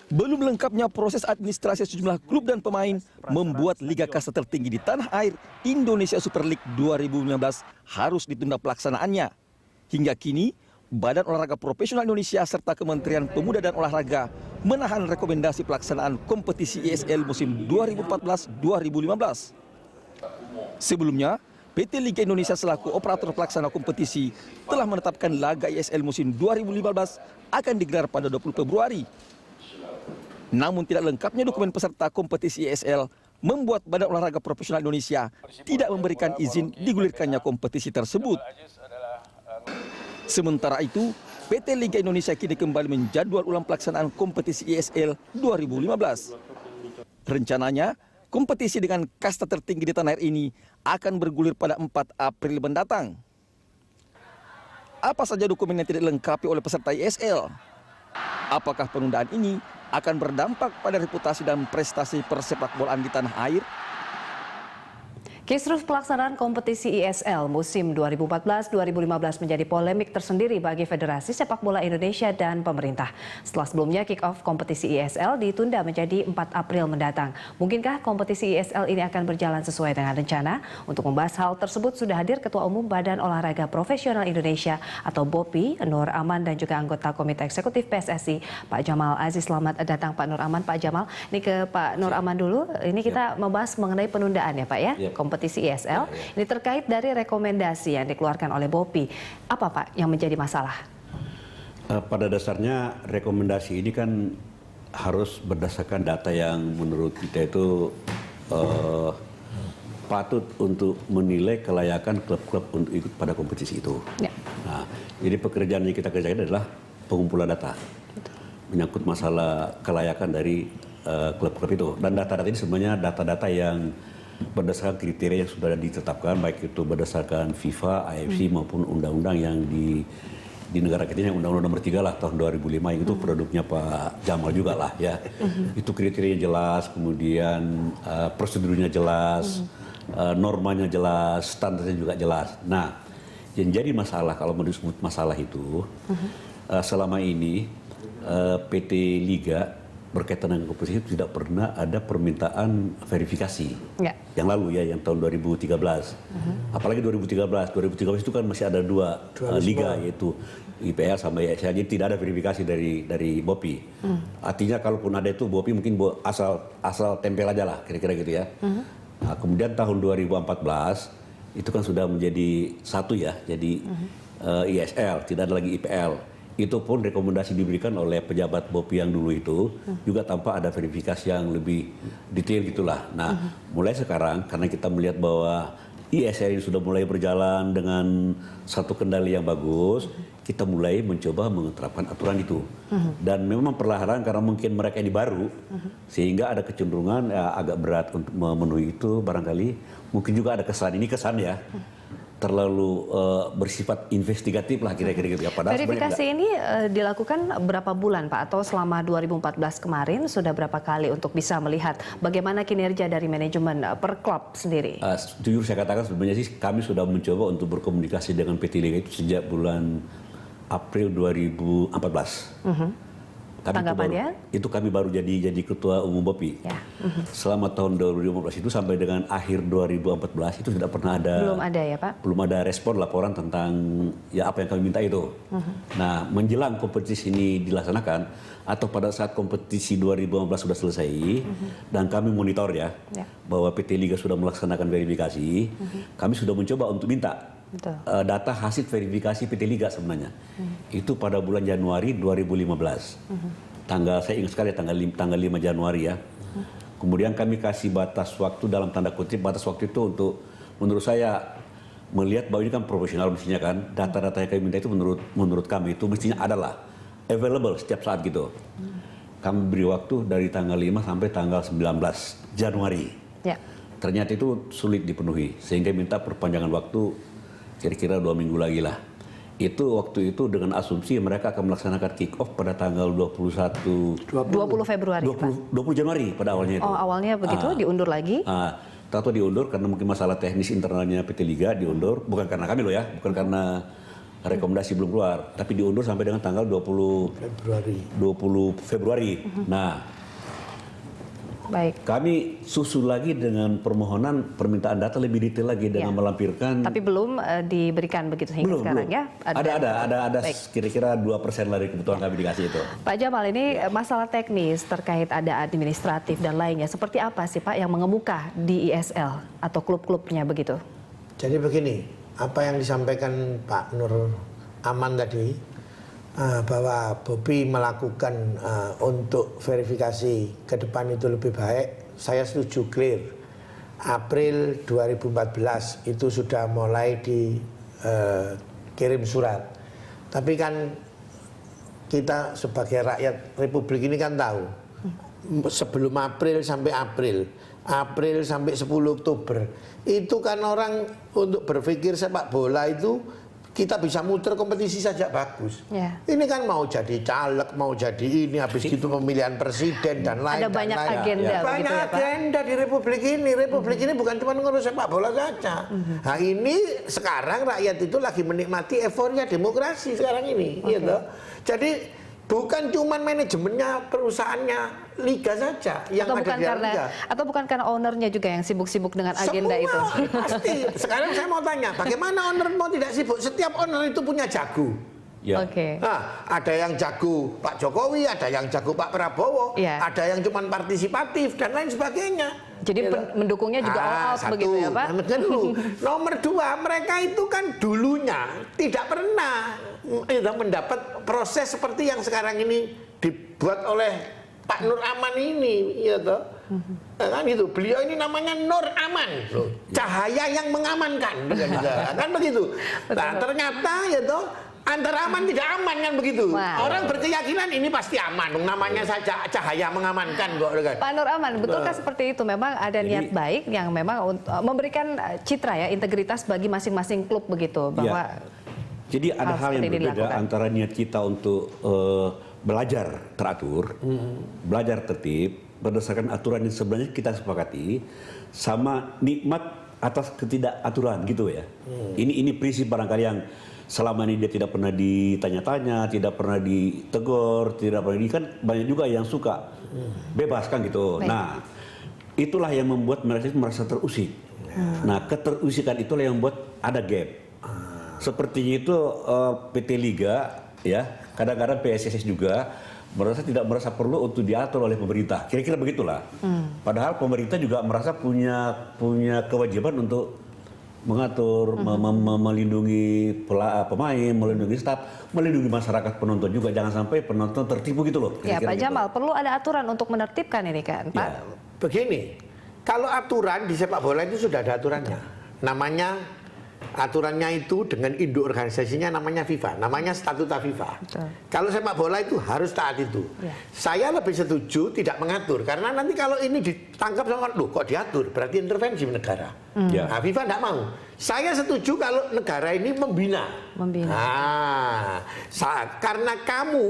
Belum lengkapnya proses administrasi sejumlah klub dan pemain membuat Liga Kasta tertinggi di tanah air, Indonesia Super League 2015 harus ditunda pelaksanaannya. Hingga kini, Badan Olahraga Profesional Indonesia serta Kementerian Pemuda dan Olahraga menahan rekomendasi pelaksanaan kompetisi ISL musim 2014-2015. Sebelumnya, PT Liga Indonesia selaku operator pelaksana kompetisi telah menetapkan laga ISL musim 2015 akan digelar pada 20 Februari. Namun tidak lengkapnya dokumen peserta kompetisi ISL membuat Badan Olahraga Profesional Indonesia tidak memberikan izin digulirkannya kompetisi tersebut. Sementara itu, PT Liga Indonesia kini kembali menjadwal ulang pelaksanaan kompetisi ISL 2015. Rencananya, kompetisi dengan kasta tertinggi di tanah air ini akan bergulir pada 4 April mendatang. Apa saja dokumen yang tidak dilengkapi oleh peserta ISL? Apakah penundaan ini akan berdampak pada reputasi dan prestasi persepak bolaan di tanah air? Kisruh pelaksanaan kompetisi ISL musim 2014-2015 menjadi polemik tersendiri bagi Federasi Sepak Bola Indonesia dan pemerintah. Setelah sebelumnya kick-off kompetisi ISL ditunda menjadi 4 April mendatang. Mungkinkah kompetisi ISL ini akan berjalan sesuai dengan rencana? Untuk membahas hal tersebut sudah hadir Ketua Umum Badan Olahraga Profesional Indonesia atau BOPI, Nur Aman, dan juga anggota Komite Eksekutif PSSI, Pak Jamal Aziz. Selamat datang Pak Nur Aman. Pak Jamal, ini ke Pak Nur Aman dulu. Ini kita membahas mengenai penundaan ya Pak ya, kompetisi ISL. Ini terkait dari rekomendasi yang dikeluarkan oleh BOPI. Apa Pak yang menjadi masalah? Pada dasarnya rekomendasi ini kan harus berdasarkan data yang menurut kita itu patut untuk menilai kelayakan klub-klub untuk ikut pada kompetisi itu. Ya. Nah, jadi pekerjaan yang kita kerjakan adalah pengumpulan data. Menyangkut masalah kelayakan dari klub-klub itu. Dan data-data ini sebenarnya data-data yang berdasarkan kriteria yang sudah ditetapkan, baik itu berdasarkan FIFA, AFC maupun undang-undang yang di negara kita yang Undang-Undang Nomor 3 lah tahun 2005 yang itu produknya Pak Jamal juga lah ya. Itu kriterianya jelas, kemudian prosedurnya jelas, normanya jelas, standarnya juga jelas. Nah, yang jadi masalah kalau mau disebut masalah itu selama ini PT Liga berkaitan dengan kompetisi itu tidak pernah ada permintaan verifikasi yang lalu ya, yang tahun 2013. Apalagi 2013 itu kan masih ada dua liga, yaitu IPL sama ISL, jadi tidak ada verifikasi dari BOPI. Artinya kalaupun ada itu BOPI mungkin asal tempel aja lah, kira-kira gitu ya. Nah, kemudian tahun 2014 itu kan sudah menjadi satu ya, jadi ISL, tidak ada lagi IPL. Itu pun rekomendasi diberikan oleh pejabat BOPI yang dulu itu juga tanpa ada verifikasi yang lebih detail gitulah. Nah, mulai sekarang karena kita melihat bahwa ISL ini sudah mulai berjalan dengan satu kendali yang bagus, kita mulai mencoba menerapkan aturan itu. Dan memang perlahan karena mungkin mereka ini baru, sehingga ada kecenderungan agak berat untuk memenuhi itu barangkali. Mungkin juga ada kesan ya. Terlalu bersifat investigatif lah kira-kira gitu ya. Padahal verifikasi ini dilakukan berapa bulan Pak? Atau selama 2014 kemarin sudah berapa kali untuk bisa melihat bagaimana kinerja dari manajemen per klub sendiri? Jujur saya katakan sebenarnya sih kami sudah mencoba untuk berkomunikasi dengan PT Liga itu sejak bulan April 2014. Tanggapannya? Itu kami baru jadi ketua umum BOPI. Ya. Selama tahun 2015 itu sampai dengan akhir 2014 itu tidak pernah ada. Belum ada ya Pak? Belum ada respon laporan tentang ya apa yang kami minta itu. Nah, menjelang kompetisi ini dilaksanakan atau pada saat kompetisi 2015 sudah selesai dan kami monitor ya bahwa PT Liga sudah melaksanakan verifikasi, kami sudah mencoba untuk minta data hasil verifikasi PT Liga sebenarnya. Itu pada bulan Januari 2015. Saya ingat sekali tanggal 5 Januari ya. Kemudian kami kasih batas waktu dalam tanda kutip batas waktu itu untuk menurut saya melihat bahwa ini kan profesional mestinya kan. Data-data yang kami minta itu menurut kami itu mestinya adalah available setiap saat gitu. Kami beri waktu dari tanggal 5 sampai tanggal 19 Januari. Ya. Ternyata itu sulit dipenuhi sehingga minta perpanjangan waktu kira-kira 2 minggu lagi lah. Itu waktu itu dengan asumsi mereka akan melaksanakan kick off pada tanggal 20 Februari. 20 Januari pada awalnya itu. Oh, awalnya begitu diundur lagi? Tahu diundur karena mungkin masalah teknis internalnya PT Liga diundur, bukan karena kami loh ya, bukan karena rekomendasi belum keluar, tapi diundur sampai dengan tanggal 20 Februari. Nah, baik. kami susul lagi dengan permohonan permintaan data lebih detail lagi dengan melampirkan. Tapi belum diberikan begitu hingga sekarang belum. ya? Ada kira-kira 2% dari kebutuhan kami dikasih itu. Pak Jamal, ini masalah teknis terkait ada administratif dan lainnya. Seperti apa sih Pak yang mengemuka di ISL atau klub-klubnya begitu? Jadi begini, apa yang disampaikan Pak Nur Aman tadi, bahwa Bobi melakukan untuk verifikasi ke depan itu lebih baik, saya setuju, clear. April 2014 itu sudah mulai dikirim surat. Tapi kan kita sebagai rakyat Republik ini kan tahu, sebelum April sampai April sampai 10 Oktober, itu kan orang untuk berpikir sepak bola itu kita bisa muter kompetisi saja bagus. Ya. Ini kan mau jadi caleg, mau jadi ini, habis itu pemilihan presiden dan lain-lain. Ada banyak agenda. Ya. Banyak ya, agenda di Republik ini. Republik ini bukan cuma ngurus sepak bola saja. Nah ini sekarang rakyat itu lagi menikmati euforia demokrasi sekarang ini. Gitu. Jadi bukan cuma manajemennya perusahaannya liga saja yang atau ada bukan di karena, liga. atau bukan karena ownernya juga yang sibuk-sibuk dengan agenda Semua, itu. Pasti. Sekarang saya mau tanya, bagaimana owner mau tidak sibuk? Setiap owner itu punya jago. Ya. Oke. Nah, ada yang jago Pak Jokowi, ada yang jago Pak Prabowo, Ya. ada yang cuma partisipatif dan lain sebagainya. Jadi mendukungnya juga all out satu. begitu ya Pak? Nomor dua, mereka itu kan dulunya tidak pernah mendapat proses seperti yang sekarang ini dibuat oleh Pak Nur Aman ini, ya toh. Kan gitu. Beliau ini namanya Nur Aman, cahaya yang mengamankan, kan begitu. Nah, ternyata ya toh antara aman tidak aman kan begitu. Wow. Orang berkeyakinan ini pasti aman, namanya saja cahaya mengamankan kok. Pak Nur Aman, betulkah seperti itu? Memang ada niat baik yang memang memberikan citra ya, integritas bagi masing-masing klub begitu, bahwa Jadi ada hal yang berbeda antara niat kita untuk belajar teratur, belajar tertib berdasarkan aturan yang sebenarnya kita sepakati, sama nikmat atas ketidakaturan gitu ya. Ini prinsip barangkali yang selama ini dia tidak pernah ditanya-tanya, tidak pernah ditegur, tidak pernah kan banyak juga yang suka bebas kan gitu. Baik. Nah, itulah yang membuat mereka merasa terusik. Nah, keterusikan itulah yang membuat ada gap. Sepertinya itu PT Liga ya, kadang-kadang PSSI juga tidak merasa perlu untuk diatur oleh pemerintah. Kira-kira begitulah. Padahal pemerintah juga merasa punya kewajiban untuk mengatur, melindungi pemain, melindungi staf, melindungi masyarakat penonton juga. Jangan sampai penonton tertipu gitu loh. Ya Pak gitu. Jamal, perlu ada aturan untuk menertibkan ini kan Pak? Ya. Begini, kalau aturan di sepak bola itu sudah ada aturannya. Namanya aturannya itu dengan induk organisasinya namanya FIFA, namanya statuta FIFA. Betul. Kalau sepak bola itu harus taat itu. Ya. Saya lebih setuju tidak mengatur, karena nanti kalau ini ditangkap sama loh kok diatur, berarti intervensi negara. Ya. Nah, FIFA tidak mau. Saya setuju kalau negara ini membina. Nah, karena kamu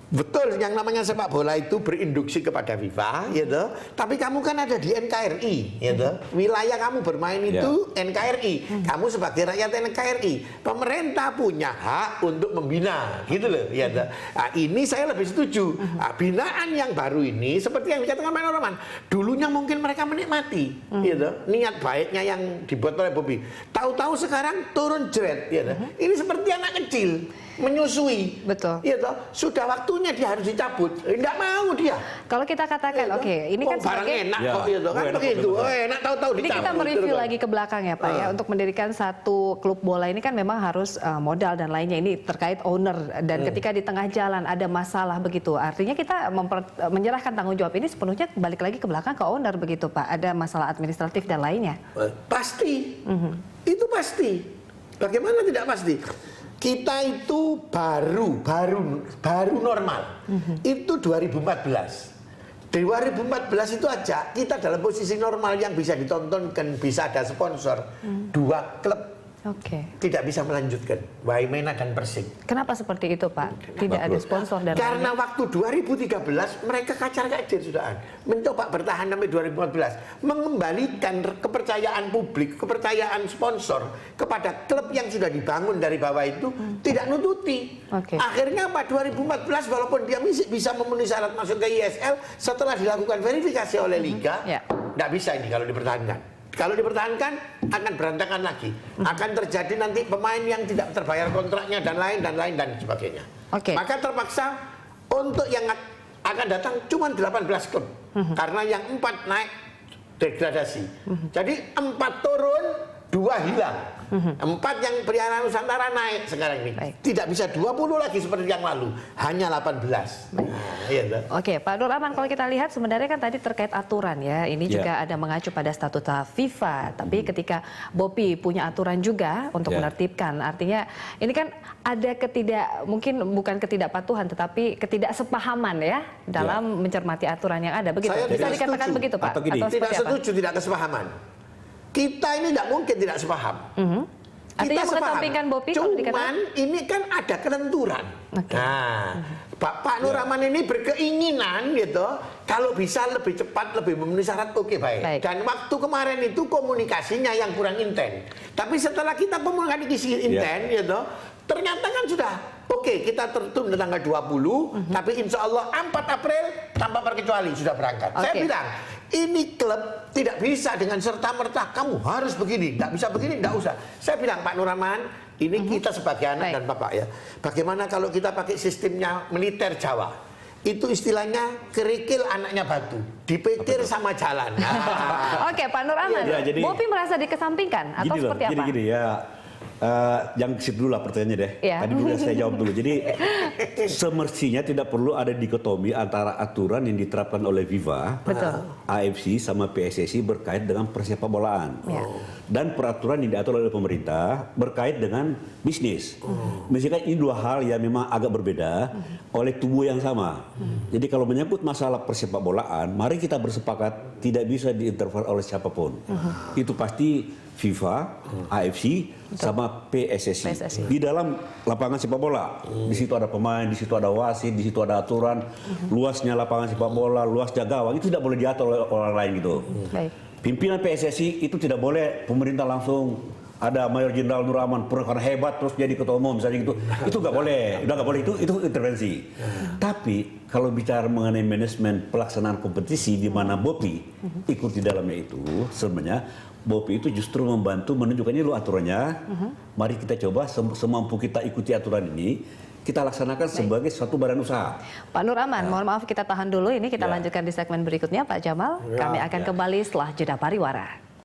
betul yang namanya sepak bola itu berinduksi kepada FIFA, gitu. Tapi kamu kan ada di NKRI, gitu. Wilayah kamu bermain itu NKRI. Kamu sebagai rakyat NKRI, pemerintah punya hak untuk membina, gitu loh, gitu. Nah, ini saya lebih setuju. Nah, binaan yang baru ini seperti yang dikatakan Pak Nur Aman, dulunya mungkin mereka menikmati, gitu. Niat baiknya yang dibuat oleh Bobi. Tahu-tahu sekarang turun jret, gitu. Ini seperti anak kecil menyusui. Betul. Iya toh, sudah waktunya dia harus dicabut. Enggak mau dia. Kalau kita katakan, oke, ini kan barang sebagai enak Ya. kok ya toh, kan Enak, begitu. betul. Enak tahu-tahu Ini dicabut. kita mereview gitu kan. lagi ke belakang ya Pak ya, untuk mendirikan satu klub bola ini kan memang harus modal dan lainnya, ini terkait owner, dan ketika di tengah jalan ada masalah begitu, artinya kita menyerahkan tanggung jawab ini sepenuhnya balik lagi ke belakang ke owner begitu Pak, ada masalah administratif dan lainnya. Pasti. Itu pasti. Bagaimana tidak pasti? Kita itu baru normal. Itu 2014. 2014 itu aja kita dalam posisi normal yang bisa ditonton dan bisa ada sponsor 2 klub. tidak bisa melanjutkan. Waimena dan Persik. Kenapa seperti itu, Pak? Tidak ada sponsor dan karena waktu 2013 mereka kacar-kacir sudahan, mencoba bertahan sampai 2014, mengembalikan kepercayaan publik, kepercayaan sponsor kepada klub yang sudah dibangun dari bawah itu tidak nututi. Akhirnya apa? 2014 walaupun dia bisa memenuhi syarat masuk ke ISL, setelah dilakukan verifikasi oleh Liga, tidak bisa ini kalau dipertahankan. Kalau dipertahankan akan berantakan lagi, akan terjadi nanti pemain yang tidak terbayar kontraknya dan lain dan sebagainya. Maka terpaksa untuk yang akan datang cuma 18 klub, karena yang 4 naik degradasi. Jadi 4 turun, 2 hilang. 4 yang Priana Nusantara naik sekarang ini. Tidak bisa 20 lagi seperti yang lalu, hanya 18. Oke, Pak Nur Aman, kalau kita lihat sebenarnya kan tadi terkait aturan ya, ini juga ada mengacu pada statuta FIFA. Tapi ketika BOPI punya aturan juga untuk menertibkan, artinya ini kan ada mungkin bukan ketidakpatuhan, tetapi ketidaksepahaman ya dalam mencermati aturan yang ada. Begitu. Bisa dikatakan begitu, Pak? Atau tidak setuju, tidak kesepahaman. Kita ini tidak mungkin tidak sepaham. Artinya mengesampingkan BOPI, cuman ini kan ada ketentuan. Nah, Pak Nur Rahman ini berkeinginan gitu, kalau bisa lebih cepat, lebih memenuhi syarat, baik. Dan waktu kemarin itu komunikasinya yang kurang intens. Tapi setelah kita komunikasi intens gitu, ternyata kan sudah kita tertunda tanggal 20, tapi insya Allah 4 April tanpa terkecuali sudah berangkat. Saya bilang, ini klub tidak bisa dengan serta-merta kamu harus begini, tidak bisa begini, tidak usah. Saya bilang, Pak Nur Rahman, ini kita sebagai anak dan bapak ya, bagaimana kalau kita pakai sistemnya militer Jawa? Itu istilahnya kerikil anaknya batu, dipikir sama jalan. Pak Nur Rahman, BOPI merasa dikesampingkan atau seperti apa? Gini ya. Yang kesit dulu lah pertanyaannya deh. Tadi dulu saya jawab dulu. Jadi semestinya tidak perlu ada dikotomi antara aturan yang diterapkan oleh FIFA, AFC sama PSSI berkait dengan persepak bolaan dan peraturan yang diatur oleh pemerintah berkait dengan bisnis. Mestinya ini dua hal yang memang agak berbeda oleh tubuh yang sama. Jadi kalau menyangkut masalah persepak bolaan, mari kita bersepakat tidak bisa diintervensi oleh siapapun. Itu pasti FIFA, AFC, sama PSSI. Di dalam lapangan sepak bola, di situ ada pemain, di situ ada wasit, di situ ada aturan, luasnya lapangan sepak bola, luasnya gawang, itu tidak boleh diatur oleh orang lain gitu. Pimpinan PSSI itu tidak boleh pemerintah langsung ada Mayor Jenderal Nur Rahman karena hebat terus jadi ketua umum misalnya gitu, itu nggak boleh, udah nggak boleh, itu intervensi. Tapi kalau bicara mengenai manajemen pelaksanaan kompetisi di mana BOPI ikut di dalamnya itu, sebenarnya BOPI itu justru membantu menunjukkan ini lo aturannya, mari kita coba semampu kita ikuti aturan ini, kita laksanakan sebagai suatu badan usaha. Pak Nur Aman, mohon maaf kita tahan dulu, ini kita lanjutkan di segmen berikutnya Pak Jamal. Kami akan kembali setelah jeda pariwara.